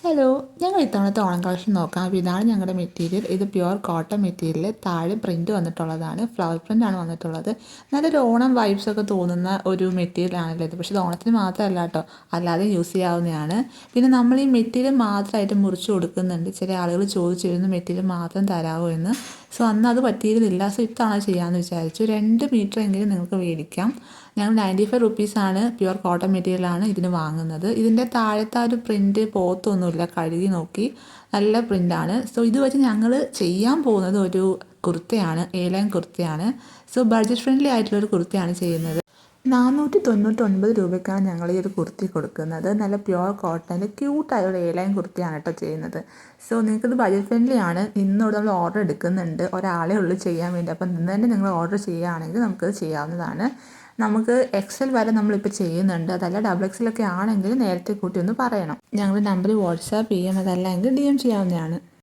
Hello, ഞങ്ങൾ ഇത്തവണത്തെ Onam collection നോക്കാം. അപ്പോൾ ഇതാണ് ഞങ്ങളുടെ മെറ്റീരിയൽ. ഇത് പ്യുവർ കോട്ടൺ മെറ്റീരിയൽ. താഴെ പ്രിൻറ്റ് വന്നിട്ടുള്ളതാണ്. ഫ്ലവർ പ്രിൻ്റാണ് വന്നിട്ടുള്ളത്. നല്ലൊരു ഓണം വൈബ്സൊക്കെ തോന്നുന്ന ഒരു മെറ്റീരിയലാണല്ലോ ഇത്. പക്ഷേ ഇത് ഓണത്തിന് മാത്രമല്ല കേട്ടോ, അല്ലാതെ യൂസ് ചെയ്യാവുന്നതാണ്. പിന്നെ നമ്മൾ ഈ മെറ്റീരിയൽ മാത്രമായിട്ട് മുറിച്ച് കൊടുക്കുന്നുണ്ട്. ചില ആളുകൾ ചോദിച്ചിരുന്നു മെറ്റീരിയൽ മാത്രം തരാമോ എന്ന്. സോ അന്ന് അത് പറ്റിയിരുന്നില്ല. സോ ഇത്തവണ ചെയ്യാമെന്ന് വിചാരിച്ചു. 2 മീറ്റർ എങ്കിലും നിങ്ങൾക്ക് മേടിക്കാം. ഞങ്ങൾ 95 റുപ്പീസാണ് പ്യുവർ കോട്ടൺ മെറ്റീരിയലാണ് ഇതിന് വാങ്ങുന്നത്. ഇതിൻ്റെ താഴത്തെ ആ ഒരു പ്രിൻറ്റ് പോത്തൊന്നുമില്ല, കഴുകി നോക്കി നല്ല പ്രിൻ്റാണ്. സോ ഇത് വെച്ച് ഞങ്ങൾ ചെയ്യാൻ പോകുന്നത് ഒരു കുർത്തയാണ്, ലൈൻ കുർത്തയാണ്. സോ ബഡ്ജറ്റ് ഫ്രണ്ട്ലി ആയിട്ടുള്ളൊരു കുർത്തയാണ് ചെയ്യുന്നത്. 499 രൂപയ്ക്കാണ് ഞങ്ങൾ ഈ ഒരു കുർത്തി കൊടുക്കുന്നത്. നല്ല പ്യുവർ കോട്ടണിൽ ക്യൂട്ടായൊരു ലൈൻ കുർത്തിയാണ് കേട്ടോ ചെയ്യുന്നത്. സോ നിങ്ങൾക്കിത് ബഡ്ജറ്റ് ഫ്രണ്ട്ലി ആണ്. ഇന്നോട് നമ്മൾ ഓർഡർ എടുക്കുന്നുണ്ട്, ഒരാളെ ഉള്ളൂ ചെയ്യാൻ വേണ്ടി. അപ്പം ഇന്ന് തന്നെ നിങ്ങൾ ഓർഡർ ചെയ്യുകയാണെങ്കിൽ നമുക്കത് ചെയ്യാവുന്നതാണ്. നമുക്ക് XL വരെ നമ്മളിപ്പോൾ ചെയ്യുന്നുണ്ട്. അതല്ല XXL ഒക്കെ ആണെങ്കിൽ നേരത്തെ കൂട്ടി ഒന്ന് പറയണം. ഞങ്ങൾ നമ്പർ വാട്സാപ്പ് ചെയ്യാം, അതല്ല എങ്കിൽ DM ചെയ്യാവുന്നതാണ്.